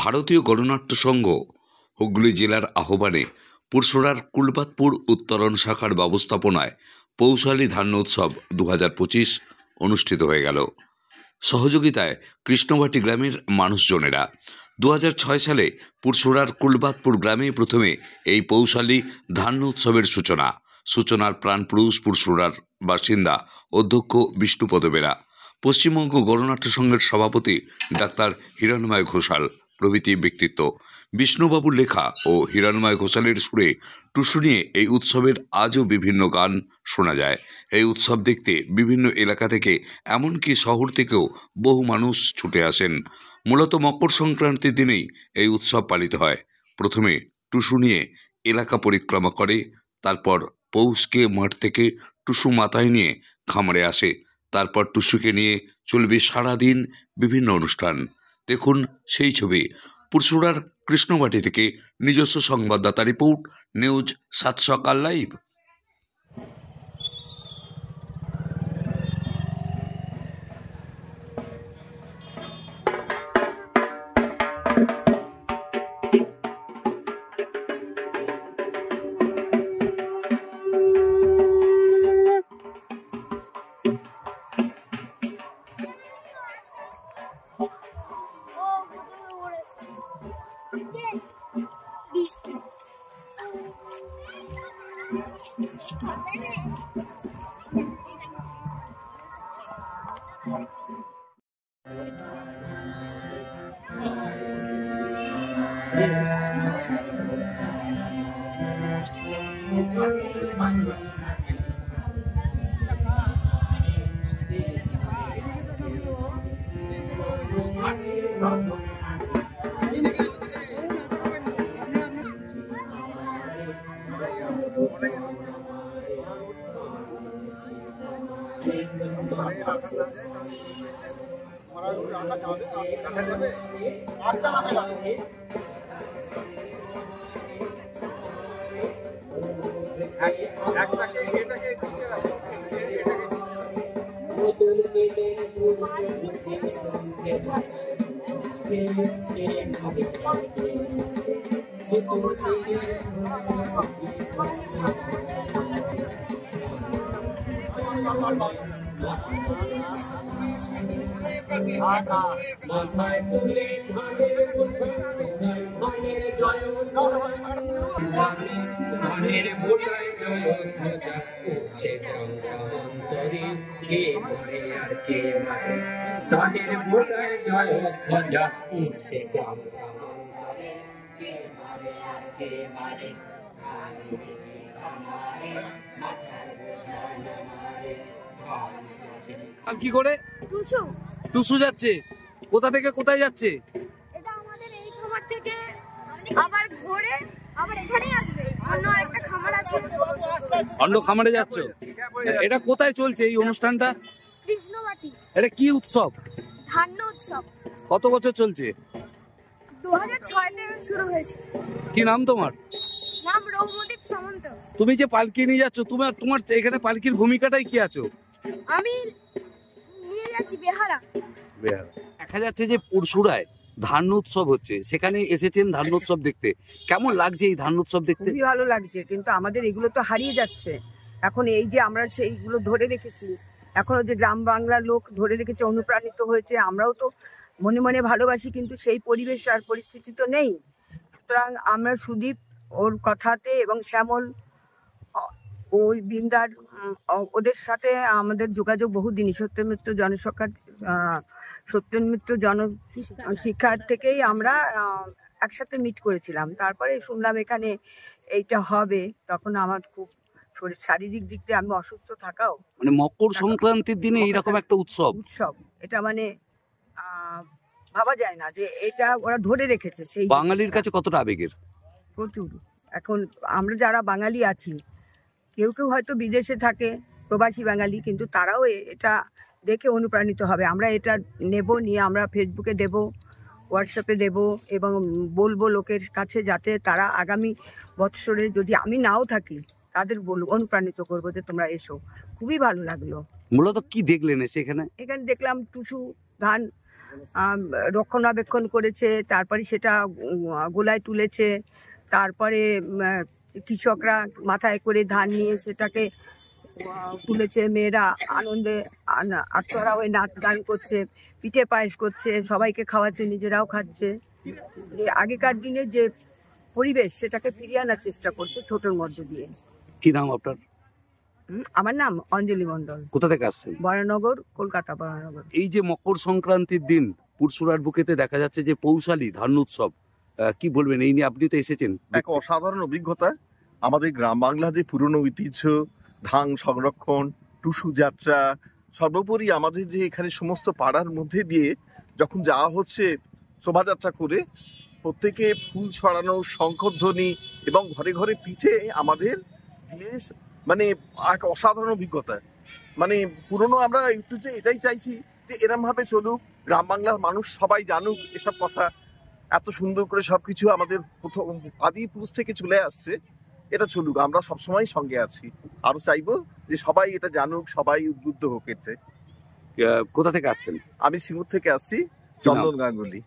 ভারতীয় গণনাট্য সংঘ হুগলি জেলার আহ্বানে পুরসুরার কুলবাতপুর উত্তরণ শাখার ব্যবস্থাপনায় পৌষালী ধান্য উৎসব 2025 অনুষ্ঠিত হয়ে গেল। সহযোগিতায় কৃষ্ণবাটি গ্রামের মানুষজনেরা 2006 সালে পুরসুরার কুলবাতপুর গ্রামে প্রথমে এই পৌষালী ধান্য উৎসবের সূচনার প্রাণপুরুষ পুরসুরার বাসিন্দা অধ্যক্ষ বিষ্ণুপদ বেরা, পশ্চিমবঙ্গ গণনাট্য সংঘের সভাপতি ডাক্তার হিরণময় ঘোষাল প্রভৃতি ব্যক্তিত্ব। বিষ্ণুবাবুর লেখা ও হিরণময় ঘোষালের সুরে টুসু নিয়ে এই উৎসবের আজও বিভিন্ন গান শোনা যায়। এই উৎসব দেখতে বিভিন্ন এলাকা থেকে এমনকি শহর থেকেও বহু মানুষ ছুটে আসেন। মূলত মকর সংক্রান্তির দিনেই এই উৎসব পালিত হয়। প্রথমে টুসু নিয়ে এলাকা পরিক্রমা করে, তারপর পৌষকে মাঠ থেকে টুসু মাথায় নিয়ে খামারে আসে। তারপর টুসুকে নিয়ে চলবে সারাদিন বিভিন্ন অনুষ্ঠান। দেখুন সেই ছবি পুরসুরার কৃষ্ণবাটি থেকে নিজস্ব সংবাদদাতা রিপোর্ট, নিউজ 7 সকাল লাইভ। কি করে টুসু যাচ্ছে? কোথা থেকে কোথায় যাচ্ছে? এটা আমাদের এই খামার থেকে আবার ঘুরে আবার এখানেই আসবে। অন্য আরেকটা খামার আছে, অন্য খামারে যাচ্ছ? এটা কোথায় চলছে এই অনুষ্ঠানটা? কৃষ্ণবাটি। এটা কি উৎসব? ধান্য উৎসব। কত বছর চলছে? 2006 তে শুরু হয়েছে। কি নাম তোমার? নাম রৌমদীপ সামন্ত। তুমি যে পালকি নিয়ে যাচ্ছ, তোমার এখানে পালকির ভূমিকাটাই কি আছো? আমি নিয়ে যাচ্ছি বেহারা। দেখা যাচ্ছে যে পুরসুরায় ধান্য উৎসব হচ্ছে, সেখানে এসেছেন ধান্য উৎসব দেখতে। কেমন লাগছে এই ধান্য উৎসব দেখতে? খুবই ভালো লাগছে, কিন্তু আমাদের এগুলো তো হারিয়ে যাচ্ছে। এখন এই যে আমরা সেইগুলো ধরে রেখেছি, এখনো যে গ্রাম বাংলার লোক ধরে রেখেছে, অনুপ্রাণিত হয়েছে, আমরাও তো মনে মনে ভালোবাসি, কিন্তু সেই পরিবেশ আর পরিস্থিতি তো নেই। সুতরাং আমরা সুদীপ ওর কথাতে এবং শ্যামল ওই বিন্দার ওদের সাথে আমাদের যোগাযোগ বহুদিনই। সত্যমিত্র শিক্ষার থেকেই আমরা একসাথে মিট করেছিলাম। তারপরে শুনলাম এখানে এইটা হবে, তখন আমার খুব শারীরিক দিক দিয়ে আমি অসুস্থ থাকাও, মানে মকর সংক্রান্তির দিনে এইরকম একটা উৎসব, এটা মানে ভাবা যায় না যে এটা ওরা ধরে রেখেছে। সেই বাঙালির কাছে কতটা আবেগের? প্রচুর। এখন আমরা যারা বাঙালি আছি, কেউ কেউ হয়তো বিদেশে থাকে, প্রবাসী বাঙালি, কিন্তু তারাও এটা দেখে অনুপ্রাণিত হবে। আমরা এটা নিয়ে আমরা ফেসবুকে দেব, হোয়াটসঅ্যাপে দেব এবং বলবো লোকের কাছে, যাতে তারা আগামী বৎসরে যদি আমি নাও থাকি তাদের অনুপ্রাণিত করবো যে তোমরা এসো। খুবই ভালো লাগলো। মূলত কি দেখলেন এসে এখানে? এখানে দেখলাম টুসু ধান রক্ষণাবেক্ষণ করেছে, তারপরে সেটা গোলায় তুলেছে, তারপরে কৃষকরা মাথায় করে ধান নিয়ে সেটাকে তুলেছে, মেয়েরা আনন্দে আত্মহারা হয়ে নাচ গান করছে, পিঠে পায়েস করছে, সবাইকে খাওয়াচ্ছে, নিজেরাও খাচ্ছে। যে আগেকার দিনে যে পরিবেশ সেটাকে ফিরিয়ে আনার চেষ্টা করছে ছোটর মধ্যে দিয়ে। কি নাম আপনার? আমার নাম অঞ্জলি মণ্ডল, কোথা থেকে আসছেন? বরানগর, কলকাতা বরানগর। এই যে মকর সংক্রান্তির দিন পুরসুরার বুকেতে দেখা যাচ্ছে যে পৌষালি ধান উৎসব, কি বলবেন এই নিয়ে? আপনি তো এসেছেন। এক অসাধারণ অভিজ্ঞতা। আমাদের গ্রাম বাংলা যে পুরনো ঐতিহ্য, ধান সংরক্ষণ, টুসু যাত্রা, সর্বোপরি আমাদের যে এখানে সমস্ত পাড়ার মধ্যে দিয়ে যখন যাওয়া হচ্ছে শোভাযাত্রা করে, প্রত্যেকে ফুল ছড়ানো, শঙ্খধ্বনি এবং ঘরে ঘরে পিঠে আমাদের দিয়ে মানে এক অসাধারণ অভিজ্ঞতা। মানে পুরনো আমরা ঐতিহ্যে এটাই চাইছি যে এরম ভাবে চলুক, গ্রাম বাংলার মানুষ সবাই জানুক এসব কথা। এত সুন্দর করে সবকিছু আমাদের প্রথম আদি পুরুষ থেকে চলে আসছে, এটা চলুক, আমরা সবসময় সঙ্গে আছি। আরো চাইবো যে সবাই এটা জানুক, সবাই উদ্বুদ্ধ হোক এতে। কোথা থেকে আসছেন? আমি সিঙ্গুর থেকে আসছি, চন্দন গাঙ্গুলি।